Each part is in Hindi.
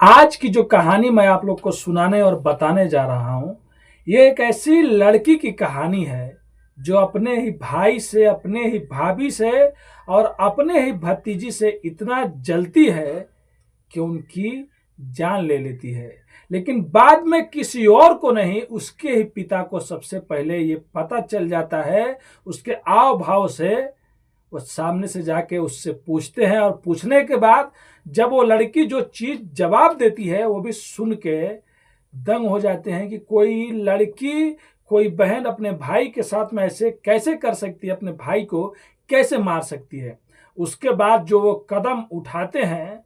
आज की जो कहानी मैं आप लोग को सुनाने और बताने जा रहा हूँ, ये एक ऐसी लड़की की कहानी है, जो अपने ही भाई से, अपने ही भाभी से और अपने ही भतीजी से इतना जलती है कि उनकी जान ले लेती है। लेकिन बाद में किसी और को नहीं, उसके ही पिता को सबसे पहले ये पता चल जाता है। उसके आव भाव से वो सामने से जाके उससे पूछते हैं, और पूछने के बाद जब वो लड़की जो चीज जवाब देती है वो भी सुन के दंग हो जाते हैं कि कोई लड़की, कोई बहन अपने भाई के साथ में ऐसे कैसे कर सकती है, अपने भाई को कैसे मार सकती है। उसके बाद जो वो कदम उठाते हैं,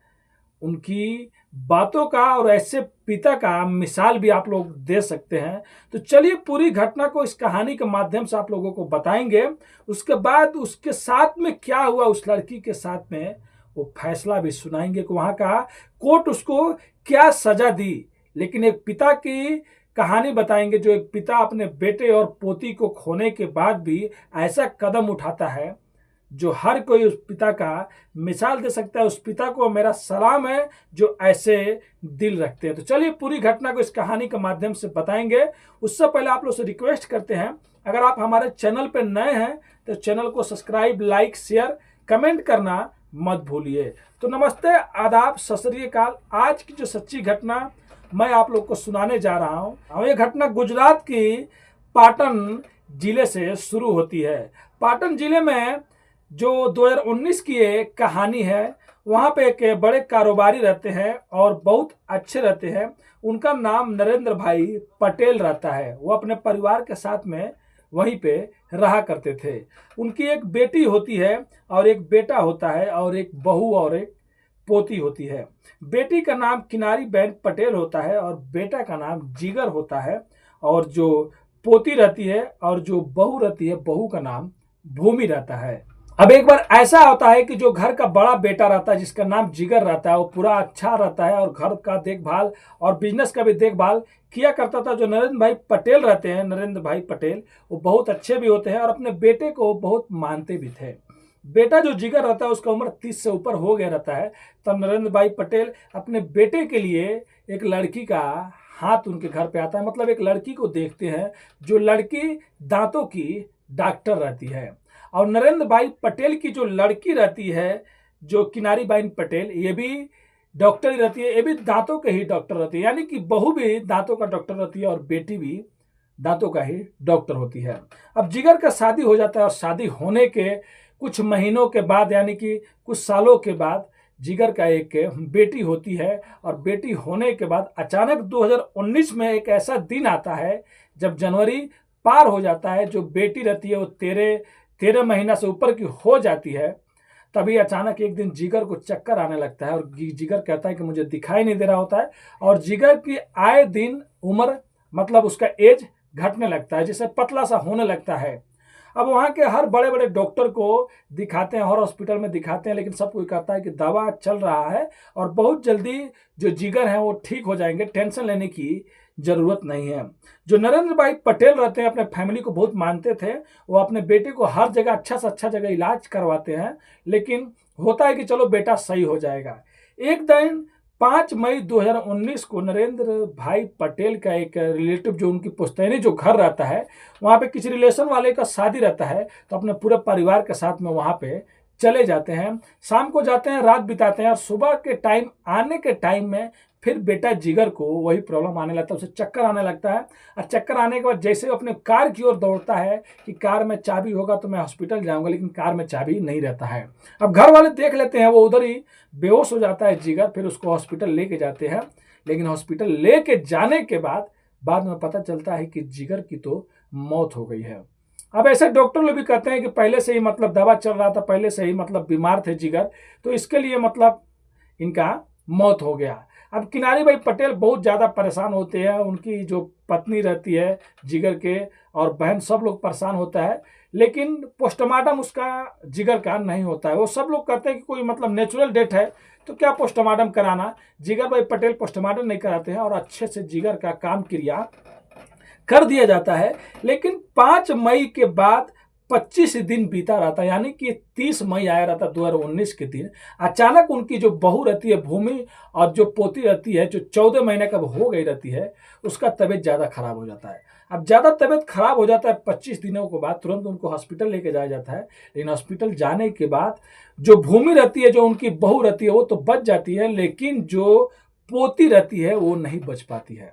उनकी बातों का और ऐसे पिता का मिसाल भी आप लोग दे सकते हैं। तो चलिए पूरी घटना को इस कहानी के माध्यम से आप लोगों को बताएंगे। उसके बाद उसके साथ में क्या हुआ, उस लड़की के साथ में वो फैसला भी सुनाएंगे कि वहां का कोर्ट उसको क्या सजा दी। लेकिन एक पिता की कहानी बताएंगे, जो एक पिता अपने बेटे और पोती को खोने के बाद भी ऐसा कदम उठाता है जो हर कोई उस पिता का मिसाल दे सकता है। उस पिता को मेरा सलाम है जो ऐसे दिल रखते हैं। तो चलिए पूरी घटना को इस कहानी के माध्यम से बताएंगे। उससे पहले आप लोग से रिक्वेस्ट करते हैं, अगर आप हमारे चैनल पर नए हैं तो चैनल को सब्सक्राइब, लाइक, शेयर, कमेंट करना मत भूलिए। तो नमस्ते, आदाब, सत श्री अकाल। आज की जो सच्ची घटना मैं आप लोग को सुनाने जा रहा हूँ, ये घटना गुजरात की पाटन जिले से शुरू होती है। पाटन जिले में जो 2019 की एक कहानी है, वहाँ पे एक बड़े कारोबारी रहते हैं और बहुत अच्छे रहते हैं। उनका नाम नरेंद्र भाई पटेल रहता है। वो अपने परिवार के साथ में वहीं पे रहा करते थे। उनकी एक बेटी होती है और एक बेटा होता है, और एक बहू और एक पोती होती है। बेटी का नाम किनारी बहन पटेल होता है और बेटा का नाम जिगर होता है। और जो पोती रहती है और जो बहू रहती है, बहू का नाम भूमि रहता है। अब एक बार ऐसा होता है कि जो घर का बड़ा बेटा रहता है, जिसका नाम जिगर रहता है, वो पूरा अच्छा रहता है और घर का देखभाल और बिजनेस का भी देखभाल किया करता था। जो नरेंद्र भाई पटेल रहते हैं, नरेंद्र भाई पटेल, वो बहुत अच्छे भी होते हैं और अपने बेटे को बहुत मानते भी थे। बेटा जो जिगर रहता है, उसका उम्र 30 से ऊपर हो गया रहता है। तब नरेंद्र भाई पटेल अपने बेटे के लिए एक लड़की का हाथ उनके घर पे आता है, मतलब एक लड़की को देखते हैं। जो लड़की दांतों की डॉक्टर रहती है। और नरेंद्र भाई पटेल की जो लड़की रहती है, जो किनारी बाइन पटेल, ये भी डॉक्टर ही रहती है। ये भी दांतों के ही डॉक्टर रहती है, यानी कि बहू भी दांतों का डॉक्टर रहती है और बेटी भी दांतों का ही डॉक्टर होती है। अब जिगर का शादी हो जाता है, और शादी होने के कुछ महीनों के बाद, यानी कि कुछ सालों के बाद, जिगर का एक बेटी होती है। और बेटी होने के बाद अचानक 2019 में एक ऐसा दिन आता है, जब जनवरी पार हो जाता है, जो बेटी रहती है वो 13 महीना से ऊपर की हो जाती है। तभी अचानक एक दिन जिगर को चक्कर आने लगता है, और जिगर कहता है कि मुझे दिखाई नहीं दे रहा होता है। और जिगर की आए दिन उम्र, मतलब उसका एज घटने लगता है, जिससे पतला सा होने लगता है। अब वहाँ के हर बड़े बड़े डॉक्टर को दिखाते हैं, हर हॉस्पिटल में दिखाते हैं, लेकिन सब कोई कहता है कि दवा चल रहा है और बहुत जल्दी जो जिगर है वो ठीक हो जाएंगे, टेंशन लेने की जरूरत नहीं है। जो नरेंद्र भाई पटेल रहते हैं, अपने फैमिली को बहुत मानते थे। वो अपने बेटे को हर जगह अच्छा से अच्छा जगह इलाज करवाते हैं, लेकिन होता है कि चलो बेटा सही हो जाएगा। एक दिन 5 मई 2019 को नरेंद्र भाई पटेल का एक रिलेटिव, जो उनकी पुश्तैनी जो घर रहता है, वहाँ पे किसी रिलेशन वाले का शादी रहता है। तो अपने पूरे परिवार के साथ में वहाँ पे चले जाते हैं। शाम को जाते हैं, रात बिताते हैं, और सुबह के टाइम आने के टाइम में फिर बेटा जिगर को वही प्रॉब्लम आने लगता है, उसे चक्कर आने लगता है। और चक्कर आने के बाद जैसे वो अपने कार की ओर दौड़ता है कि कार में चाबी होगा तो मैं हॉस्पिटल जाऊंगा, लेकिन कार में चाबी नहीं रहता है। अब घर वाले देख लेते हैं, वो उधर ही बेहोश हो जाता है जिगर। फिर उसको हॉस्पिटल लेके जाते हैं, लेकिन हॉस्पिटल लेके जाने के बाद में पता चलता है कि जिगर की तो मौत हो गई है। अब ऐसे डॉक्टर लोग भी कहते हैं कि पहले से ही मतलब दवा चल रहा था, पहले से ही मतलब बीमार थे जिगर, तो इसके लिए मतलब इनका मौत हो गया। अब किनारी भाई पटेल बहुत ज़्यादा परेशान होते हैं। उनकी जो पत्नी रहती है जिगर के, और बहन, सब लोग परेशान होता है। लेकिन पोस्टमार्टम उसका जिगर का नहीं होता है। वो सब लोग कहते हैं कि कोई मतलब नेचुरल डेथ है, तो क्या पोस्टमार्टम कराना। जिगर भाई पटेल पोस्टमार्टम नहीं कराते हैं, और अच्छे से जिगर का काम क्रिया कर दिया जाता है। लेकिन 5 मई के बाद 25 दिन बीता रहता, यानी कि 30 मई आया रहता 2019 के दिन। अचानक उनकी जो बहू रहती है भूमि और जो पोती रहती है, जो 14 महीने का हो गई रहती है, उसका तबीयत ज़्यादा खराब हो जाता है। अब ज़्यादा तबीयत खराब हो जाता है 25 दिनों के बाद तुरंत उनको हॉस्पिटल लेके जाया जाता है। लेकिन हॉस्पिटल जाने के बाद जो भूमि रहती है, जो उनकी बहू रहती है, वो तो बच जाती है, लेकिन जो पोती रहती है वो नहीं बच पाती है।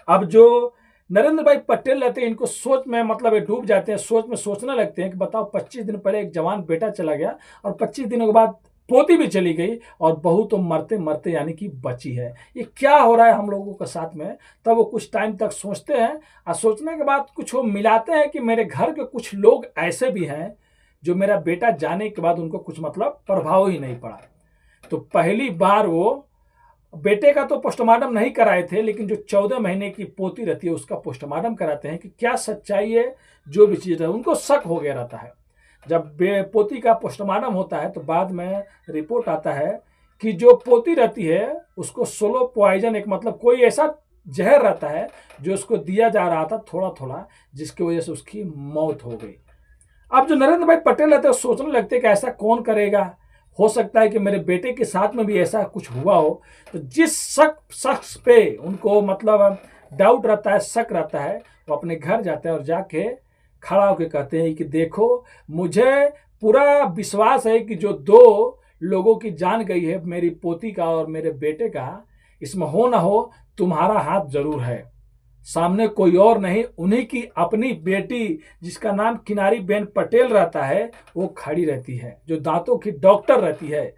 अब जो नरेंद्र भाई पटेल रहते हैं, इनको सोच में मतलब ये डूब जाते हैं, सोच में सोचने लगते हैं कि बताओ 25 दिन पहले एक जवान बेटा चला गया और 25 दिनों के बाद पोती भी चली गई और बहू तो मरते मरते यानी कि बची है। ये क्या हो रहा है हम लोगों के साथ में? तब वो कुछ टाइम तक सोचते हैं और सोचने के बाद कुछ वो मिलाते हैं कि मेरे घर के कुछ लोग ऐसे भी हैं जो मेरा बेटा जाने के बाद उनको कुछ मतलब प्रभाव ही नहीं पड़ा। तो पहली बार वो बेटे का तो पोस्टमार्टम नहीं कराए थे, लेकिन जो 14 महीने की पोती रहती है उसका पोस्टमार्टम कराते हैं कि क्या सच्चाई है, जो भी चीज़ है। उनको शक हो गया रहता है। जब पोती का पोस्टमार्टम होता है तो बाद में रिपोर्ट आता है कि जो पोती रहती है उसको सोलो पॉइजन, एक मतलब कोई ऐसा जहर रहता है जो उसको दिया जा रहा था थोड़ा थोड़ा, जिसकी वजह से उसकी मौत हो गई। अब जो नरेंद्र भाई पटेल रहते हैं सोचने लगते हैं कि ऐसा कौन करेगा, हो सकता है कि मेरे बेटे के साथ में भी ऐसा कुछ हुआ हो। तो जिस शख्स पे उनको मतलब डाउट रहता है, शक रहता है, वो अपने घर जाते हैं और जाके खड़ा होकर कहते हैं कि देखो, मुझे पूरा विश्वास है कि जो 2 लोगों की जान गई है, मेरी पोती का और मेरे बेटे का, इसमें हो ना हो तुम्हारा हाथ जरूर है। सामने कोई और नहीं, उन्हीं की अपनी बेटी जिसका नाम किनारी बेन पटेल रहता है वो खड़ी रहती है, जो दांतों की डॉक्टर रहती है।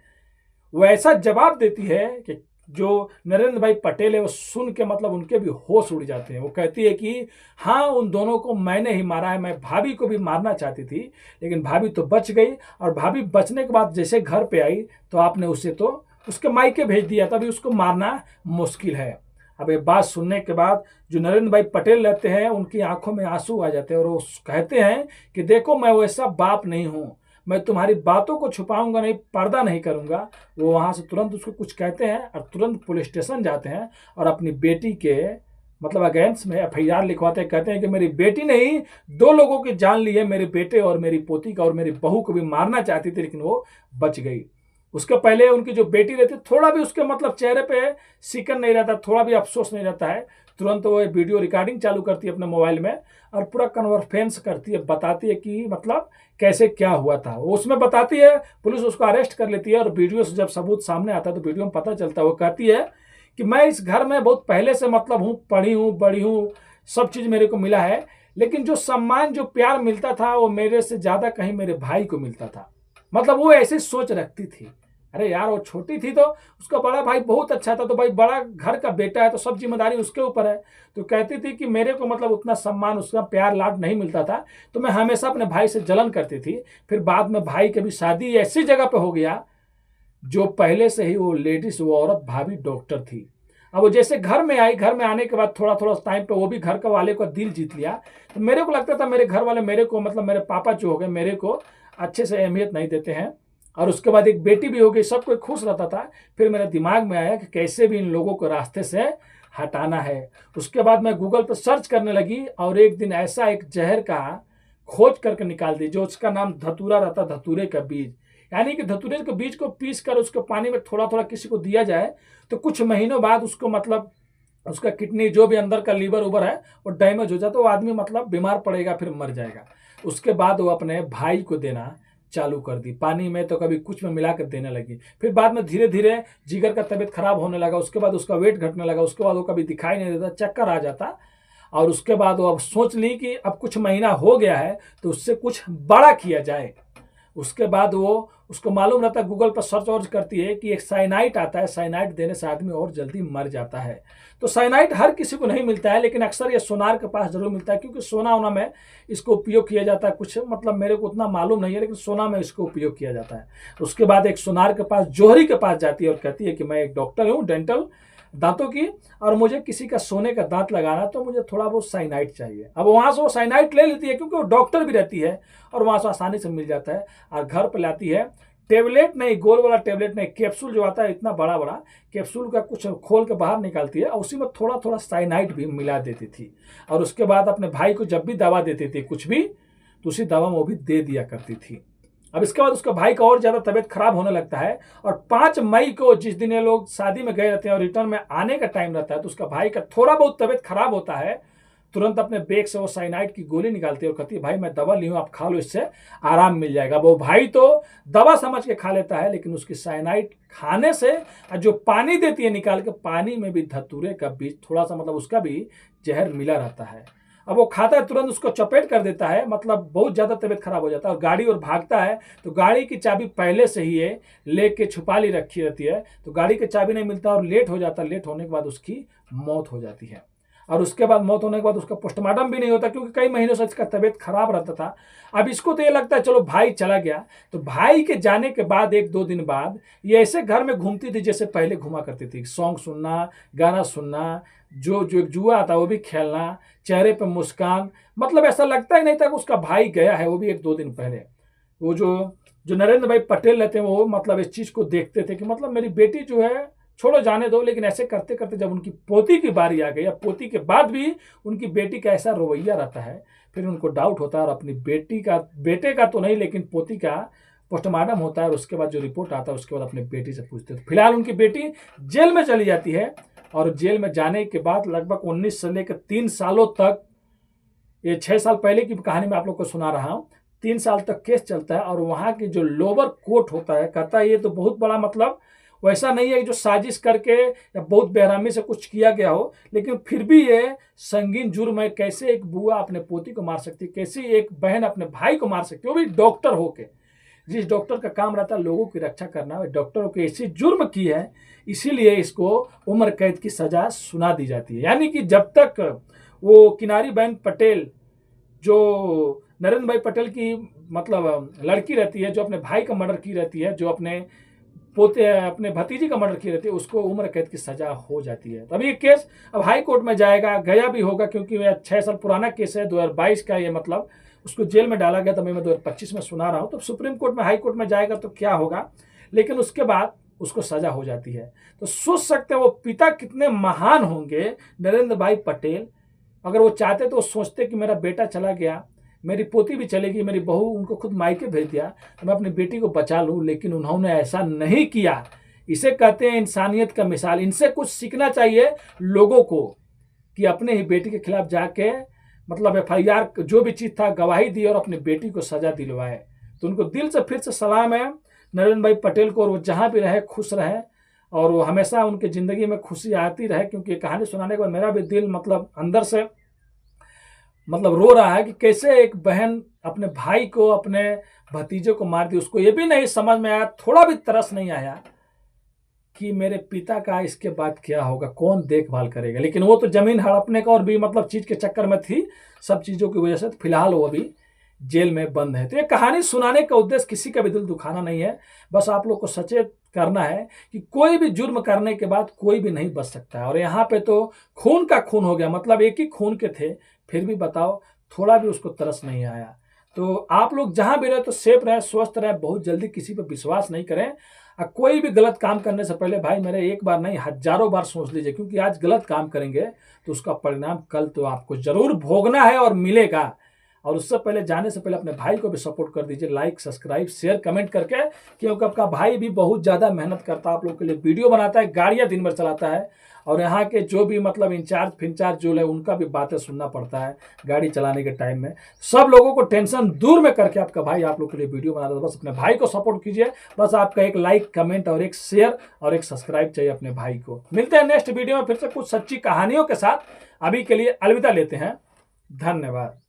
वो ऐसा जवाब देती है कि जो नरेंद्र भाई पटेल है वो सुन के मतलब उनके भी होश उड़ जाते हैं। वो कहती है कि हाँ, उन दोनों को मैंने ही मारा है, मैं भाभी को भी मारना चाहती थी, लेकिन भाभी तो बच गई, और भाभी बचने के बाद जैसे घर पे आई तो आपने उसे तो उसके मायके भेज दिया, तभी उसको मारना मुश्किल है। अब ये बात सुनने के बाद जो नरेंद्र भाई पटेल रहते हैं उनकी आंखों में आंसू आ जाते हैं और वो कहते हैं कि देखो, मैं वैसा बाप नहीं हूँ, मैं तुम्हारी बातों को छुपाऊंगा नहीं, पर्दा नहीं करूंगा। वो वहां से तुरंत उसको कुछ कहते हैं और तुरंत पुलिस स्टेशन जाते हैं और अपनी बेटी के मतलब अगेंस्ट में FIR लिखवाते हैं। कहते हैं कि मेरी बेटी नहीं, 2 लोगों की जान ली है, मेरे बेटे और मेरी पोती का, और मेरी बहू को भी मारना चाहती थी लेकिन वो बच गई। उसके पहले उनकी जो बेटी रहती है, थोड़ा भी उसके मतलब चेहरे पे सिकन नहीं रहता, थोड़ा भी अफसोस नहीं रहता है। तुरंत वो वीडियो रिकॉर्डिंग चालू करती है अपने मोबाइल में और पूरा कन्वर्सेंस करती है, बताती है कि मतलब कैसे क्या हुआ था। वो उसमें बताती है, पुलिस उसको अरेस्ट कर लेती है और वीडियो से जब सबूत सामने आता है तो वीडियो में पता चलता है। वो कहती है कि मैं इस घर में बहुत पहले से मतलब हूँ, पढ़ी हूँ, बड़ी हूँ, सब चीज़ मेरे को मिला है, लेकिन जो सम्मान, जो प्यार मिलता था वो मेरे से ज़्यादा कहीं मेरे भाई को मिलता था। मतलब वो ऐसी सोच रखती थी। अरे यार, वो छोटी थी तो उसका बड़ा भाई बहुत अच्छा था, तो भाई बड़ा घर का बेटा है तो सब जिम्मेदारी उसके ऊपर है। तो कहती थी कि मेरे को मतलब उतना सम्मान, उसका प्यार लाड नहीं मिलता था, तो मैं हमेशा अपने भाई से जलन करती थी। फिर बाद में भाई की भी शादी ऐसी जगह पे हो गया जो पहले से ही वो लेडीज, वो औरत भाभी डॉक्टर थी। अब वो जैसे घर में आई, घर में आने के बाद थोड़ा थोड़ा टाइम पे वो भी घर का वाले को दिल जीत लिया। तो मेरे को लगता था मेरे घर वाले मेरे को मतलब मेरे पापा जो हो गए मेरे को अच्छे से अहमियत नहीं देते हैं, और उसके बाद एक बेटी भी हो गई, सब कोई खुश रहता था। फिर मेरे दिमाग में आया कि कैसे भी इन लोगों को रास्ते से हटाना है। उसके बाद मैं गूगल पर सर्च करने लगी और एक दिन ऐसा एक जहर का खोज करके निकाल दी जो उसका नाम धतूरा रहता, धतूरे का बीज। यानी कि धतूरे के बीज को पीस कर उसको पानी में थोड़ा थोड़ा किसी को दिया जाए तो कुछ महीनों बाद उसको मतलब उसका किडनी, जो भी अंदर का लीवर उबर है, वो डैमेज हो जाता है, वो आदमी मतलब बीमार पड़ेगा, फिर मर जाएगा। उसके बाद वो अपने भाई को देना चालू कर दी, पानी में तो कभी कुछ में मिला कर देने लगी। फिर बाद में धीरे धीरे जिगर का तबीयत खराब होने लगा, उसके बाद उसका वेट घटने लगा, उसके बाद वो कभी दिखाई नहीं देता, चक्कर आ जाता। और उसके बाद वो अब सोच ली कि अब कुछ महीना हो गया है तो उससे कुछ बड़ा किया जाए। उसके बाद वो उसको मालूम रहता है, गूगल पर सर्च वर्च करती है कि एक साइनाइट आता है, साइनाइट देने से आदमी और जल्दी मर जाता है। तो साइनाइट हर किसी को नहीं मिलता है, लेकिन अक्सर ये सोनार के पास जरूर मिलता है, क्योंकि सोना वोना में इसको उपयोग किया जाता है। कुछ मतलब मेरे को उतना मालूम नहीं है, लेकिन सोना में इसको उपयोग किया जाता है। उसके बाद एक सोनार के पास, जौहरी के पास जाती है और कहती है कि मैं एक डॉक्टर हूँ डेंटल, दांतों की, और मुझे किसी का सोने का दांत लगाना, तो मुझे थोड़ा बहुत साइनाइट चाहिए। अब वहां से वो साइनाइट ले लेती है क्योंकि वो डॉक्टर भी रहती है और वहां से आसानी से मिल जाता है, और घर पर लाती है। टेबलेट नहीं, गोल वाला टेबलेट नहीं, कैप्सूल जो आता है इतना बड़ा बड़ा, कैप्सूल का कुछ खोल के बाहर निकालती है और उसी में थोड़ा थोड़ा साइनाइट भी मिला देती थी। और उसके बाद अपने भाई को जब भी दवा देती थी कुछ भी, तो उसी दवा में वो भी दे दिया करती थी। अब इसके बाद उसका भाई का और ज़्यादा तबीयत खराब होने लगता है, और 5 मई को जिस दिन ये लोग शादी में गए रहते हैं और रिटर्न में आने का टाइम रहता है, तो उसका भाई का थोड़ा बहुत तबीयत खराब होता है। तुरंत अपने बैग से वो साइनाइड की गोली निकालती है और कहती है भाई मैं दवा ली हूँ, आप खा लो, इससे आराम मिल जाएगा। वो भाई तो दवा समझ के खा लेता है, लेकिन उसकी साइनाइड खाने से जो पानी देती है निकाल के, पानी में भी धतूरे का बीज थोड़ा सा मतलब उसका भी जहर मिला रहता है। अब वो खाता है, तुरंत उसको चपेट कर देता है, मतलब बहुत ज़्यादा तबीयत खराब हो जाता है और गाड़ी और भागता है। तो गाड़ी की चाबी पहले से ही है लेके छुपा ली रखी रहती है, तो गाड़ी की चाबी नहीं मिलता और लेट हो जाता है। लेट होने के बाद उसकी मौत हो जाती है, और उसके बाद मौत होने के बाद उसका पोस्टमार्टम भी नहीं होता, क्योंकि कई महीनों से इसका तबीयत खराब रहता था। अब इसको तो ये लगता है चलो भाई चला गया, तो भाई के जाने के बाद 1-2 दिन बाद ये ऐसे घर में घूमती थी जैसे पहले घुमा करती थी। सॉन्ग सुनना, गाना सुनना, जो जो जुआ आता वो भी खेलना, चेहरे पर मुस्कान, मतलब ऐसा लगता ही नहीं था कि उसका भाई गया है, वो भी 1-2 दिन पहले। वो जो नरेंद्र भाई पटेल रहते हैं, वो मतलब इस चीज़ को देखते थे कि मतलब मेरी बेटी जो है छोड़ो जाने दो, लेकिन ऐसे करते करते जब उनकी पोती की बारी आ गई, या पोती के बाद भी उनकी बेटी का ऐसा रवैया रहता है, फिर उनको डाउट होता है और अपनी बेटे का तो नहीं लेकिन पोती का पोस्टमार्टम होता है, और उसके बाद जो रिपोर्ट आता है उसके बाद अपनी बेटी से पूछते हैं। तो फिलहाल उनकी बेटी जेल में चली जाती है, और जेल में जाने के बाद लगभग 19 से लेकर 3 सालों तक, ये 6 साल पहले की कहानी मैं आप लोग को सुना रहा हूँ, 3 साल तक केस चलता है। और वहाँ की जो लोअर कोर्ट होता है कहता है ये तो बहुत बड़ा, मतलब वैसा नहीं है कि जो साजिश करके या बहुत बेरहमी से कुछ किया गया हो, लेकिन फिर भी ये संगीन जुर्म है। कैसे एक बुआ अपने पोती को मार सकती है, कैसे एक बहन अपने भाई को मार सकती है, वो भी डॉक्टर होके। जिस डॉक्टर का काम रहता है लोगों की रक्षा करना, डॉक्टरों को ऐसी जुर्म की है, इसीलिए इसको उम्र कैद की सजा सुना दी जाती है। यानी कि जब तक वो किनारी बहन पटेल, जो नरेंद्र भाई पटेल की मतलब लड़की रहती है, जो अपने भाई का मर्डर की रहती है, जो अपने भतीजी का मर्डर की रहती है, उसको उम्र कैद की सजा हो जाती है। तभी ये केस अब हाई कोर्ट में जाएगा, गया भी होगा, क्योंकि यह 6 साल पुराना केस है, 2022 का। ये मतलब उसको जेल में डाला गया था, मैं 2025 में सुना रहा हूँ। तो सुप्रीम कोर्ट में, हाई कोर्ट में जाएगा तो क्या होगा, लेकिन उसके बाद उसको सजा हो जाती है। तो सोच सकते हैं वो पिता कितने महान होंगे, नरेंद्र भाई पटेल। अगर वो चाहते तो वो सोचते कि मेरा बेटा चला गया, मेरी पोती भी चलेगी, मेरी बहू, उनको खुद मायके भेज दिया तो मैं अपनी बेटी को बचा लूँ, लेकिन उन्होंने ऐसा नहीं किया। इसे कहते हैं इंसानियत का मिसाल। इनसे कुछ सीखना चाहिए लोगों को, कि अपने ही बेटी के खिलाफ जाके मतलब FIR जो भी चीज़ था गवाही दी और अपनी बेटी को सजा दिलवाए। तो उनको दिल से फिर से सलाम है नरेंद्र भाई पटेल को, और वो जहाँ भी रहे खुश रहे, और वो हमेशा उनकी ज़िंदगी में खुशी आती रहे। क्योंकि कहानी सुनाने के बाद मेरा भी दिल मतलब अंदर से मतलब रो रहा है कि कैसे एक बहन अपने भाई को, अपने भतीजे को मार दी। उसको ये भी नहीं समझ में आया, थोड़ा भी तरस नहीं आया कि मेरे पिता का इसके बाद क्या होगा, कौन देखभाल करेगा। लेकिन वो तो जमीन हड़पने का और भी मतलब चीज़ के चक्कर में थी, सब चीज़ों की वजह से। तो फिलहाल वो अभी जेल में बंद है। तो ये कहानी सुनाने का उद्देश्य किसी का भी दिल दुखाना नहीं है, बस आप लोग को सचेत करना है कि कोई भी जुर्म करने के बाद कोई भी नहीं बच सकता है। और यहाँ पे तो खून का खून हो गया, मतलब एक ही खून के थे, फिर भी बताओ थोड़ा भी उसको तरस नहीं आया। तो आप लोग जहाँ भी रहे तो सेफ रहे, स्वस्थ रहे, बहुत जल्दी किसी पर विश्वास नहीं करें। कोई भी गलत काम करने से पहले भाई मेरे एक बार नहीं हजारों बार सोच लीजिए, क्योंकि आज गलत काम करेंगे तो उसका परिणाम कल तो आपको जरूर भोगना है और मिलेगा। और उससे पहले, जाने से पहले अपने भाई को भी सपोर्ट कर दीजिए, लाइक, सब्सक्राइब, शेयर, कमेंट करके, क्योंकि आपका भाई भी बहुत ज़्यादा मेहनत करता है, आप लोग के लिए वीडियो बनाता है, गाड़ियाँ दिन भर चलाता है, और यहाँ के जो भी मतलब इंचार्ज फिंचार्ज जो है उनका भी बातें सुनना पड़ता है गाड़ी चलाने के टाइम में। सब लोगों को टेंशन दूर में करके आपका भाई आप लोग के लिए वीडियो बनाता है। बस अपने भाई को सपोर्ट कीजिए, बस आपका एक लाइक, कमेंट और एक शेयर और एक सब्सक्राइब चाहिए अपने भाई को। मिलते हैं नेक्स्ट वीडियो में फिर से कुछ सच्ची कहानियों के साथ। अभी के लिए अलविदा लेते हैं, धन्यवाद।